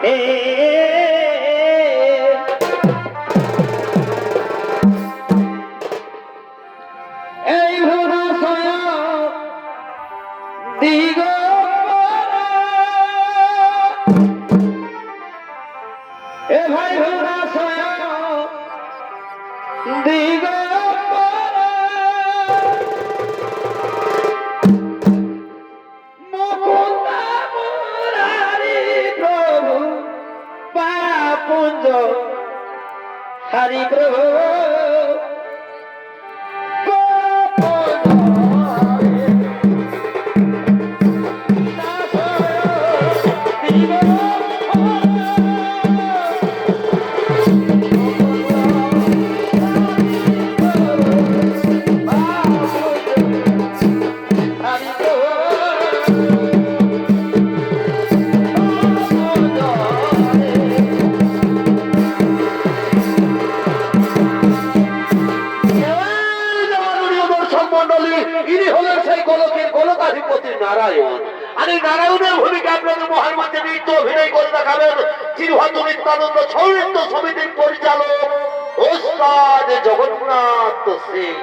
এই হৃদয় দিগ এ ভাই হৃদয় দিগ हरि प्रभु নারায়ণ আর এই নারায়ণের ভূমিকা আপনাদের মহানমাতে নৃত্য অভিনয় করে দেখাবেন চিরহাত নিত্যানন্দ সৌরিত্য সমিতির পরিচালক ওস্তাদ জগন্নাথ সিং।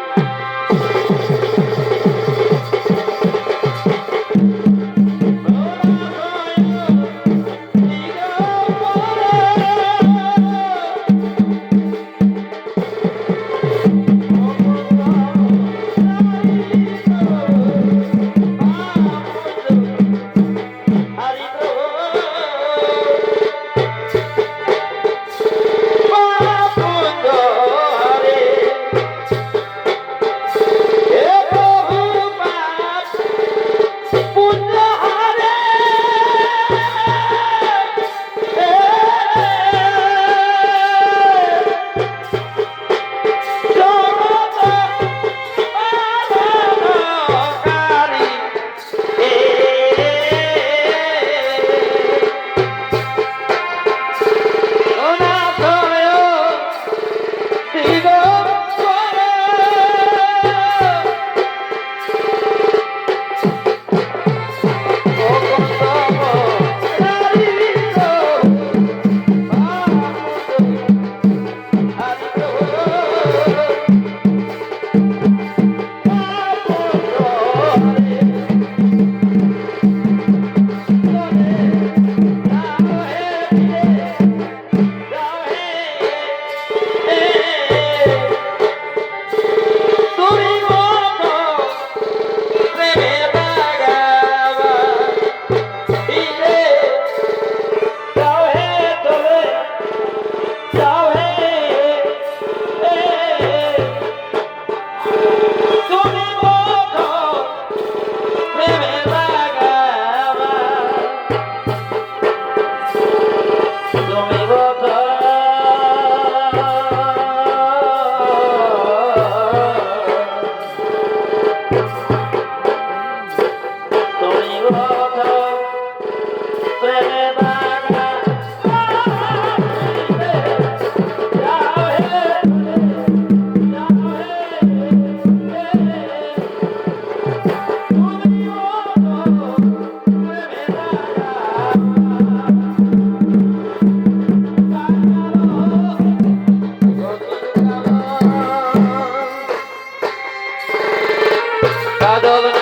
ভালো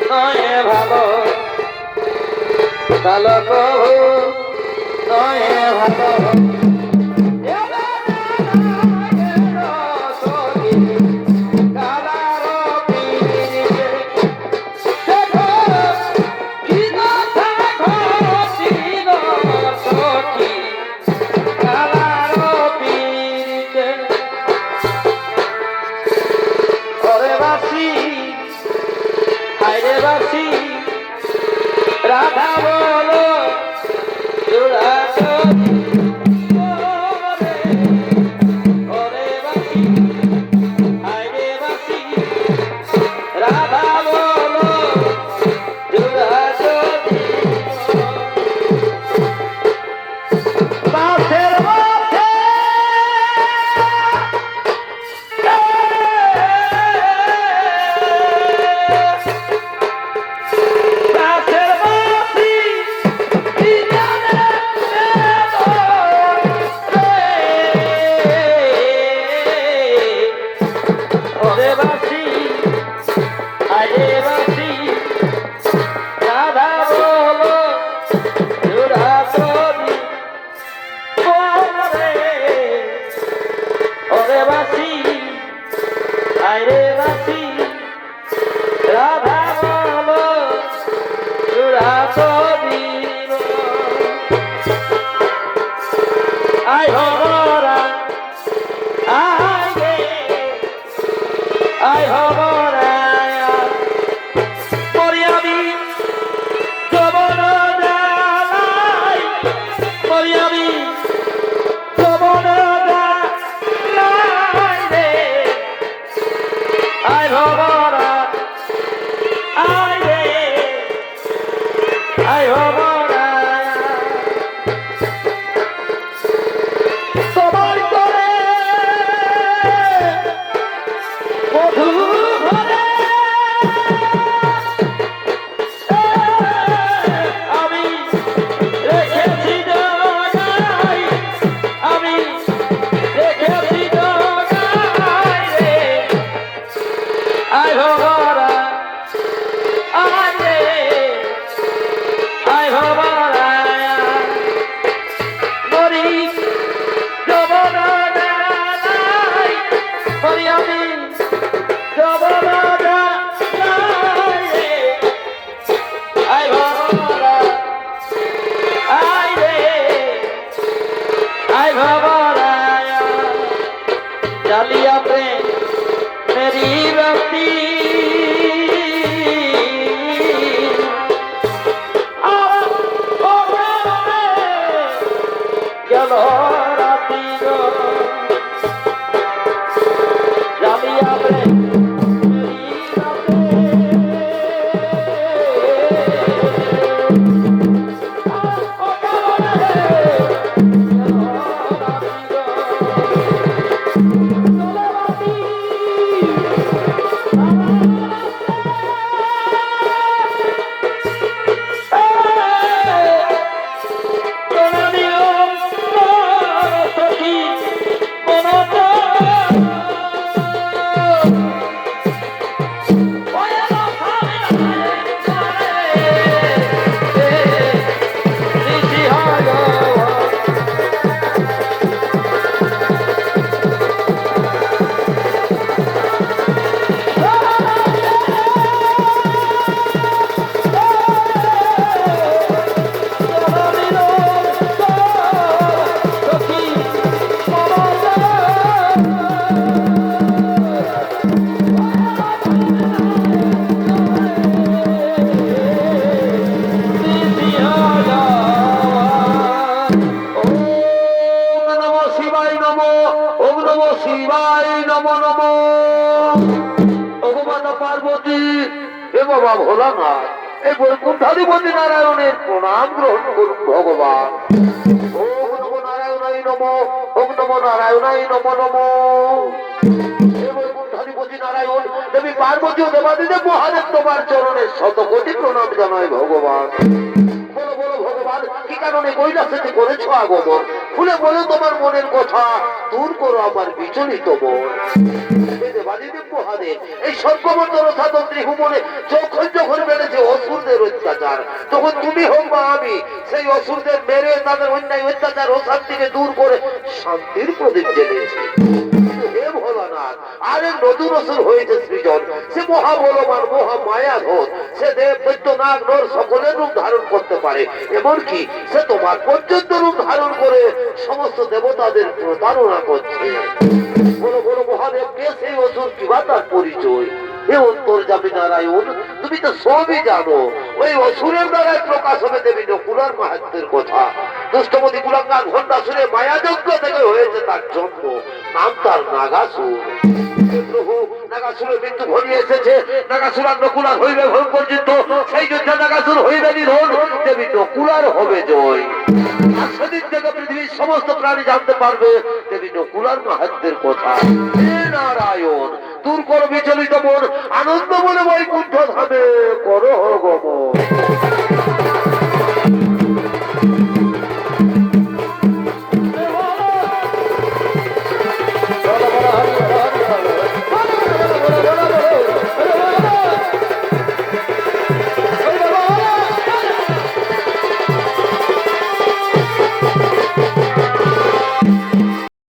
নয় ভালো কালো নয় ভালো রাধা বলো রাধা বলো বাসের মধ্যে বাসের বাসি কি জানে ওরে বাসি আরে বাসি রাধা বলো জোড়াতরি ওরে ওরে বাসি আরে বাসি রাধা বলো জোড়াতরি আই হবরা আই গে আই হবরা মরিয়াবি যবন জালাই মরিয়াবি যবন জালাই রে আই হবরা আই রে আই হবরা সবাই করে মধু ভরে আমি রেখেছি জগাই আমি রেখেছি জগাই রে আই ভবরা আই রে আই ভবরা মরি যবন জালাই মরি আমি যবন জালাই রে আই ভবরা আই রে আই ভবরা জালিয়া প্রেম মেরি বস্তি গেল রাতি গো জালিয়া প্রেম মেরি বাবা ভোলানাথ এই বৈকুণ্ঠাধিপতি নারায়ণের প্রণাম গ্রহণ করুন ভগবান। ওম নমো নারায়ণাই নমো ওম নমো নারায়ণাই নমো নমো। হে বৈকুণ্ঠাধিপতি নারায়ণ দেবী পার্বতী ও দেবাদিদেব মহাদেব তোমার চরণে শতকোটি প্রণাম জানাই ভগবান। বলো বলো ভগবান কি কারণে কৈলাসেতে করেছো আগমন? খুলে বলো তোমার মনের কথা, দূর করো আমার বিচলিত মন। দেবাদিদেব মহাদেব এই স্বর্গমন্ডল সাতন্ত্রী ভুবনে যখন যখন বেড়েছে অসুরদের অত্যাচার, তখন তুমি হোক বা আমি সেই অসুরদের মেরে তাদের অন্যায় অত্যাচার অশান্তিকে দূর করে শান্তির প্রদীপ জ্বেলেছি। হে ভোলানাথ, আরেক নতুন অসুর হয়েছে সৃজন। সে মহাবলবান, মহা মায়াধর। সে দেব দৈত্য নাগ নর সকলের রূপ ধারণ করতে পারে, এমনকি সে তোমার পর্যন্ত রূপ ধারণ করে সমস্ত দেবতাদের প্রতারণা করছে। বলো বলো মহাদেব, কে সেই অসুর, কিবা তার পরিচয়? হে অন্তর্যামী নারায়ণ, তুমি তো সবই জানো। ওই অসুরের দ্বারা প্রকাশ হবে দেবী নকুলার মাহাত্ম্যের কথা। দুষ্টমতি কুলাঙ্গার ভণ্ডাসুরে মায়াযজ্ঞ থেকে হয়েছে তার জন্ম, নাম তার নাগাসুর। প্রভু, নাগাসুরের মৃত্যু ঘনিয়ে এসেছে। নাগাসুর আর নকুলার হইবে ভয়ঙ্কর যুদ্ধ। সেই যুদ্ধে নাগাসুর হইবে নিধন, দেবী নকুলার হবে জয়। আর সেদিন থেকে পৃথিবীর সমস্ত প্রাণী জানতে পারবে দেবী নকুলার মাহাত্ম্যের কথা। হে নারায়ণ, দূর করো বিচলিত মন, আনন্দ মনে বৈকুণ্ঠ ধামে করো গমন।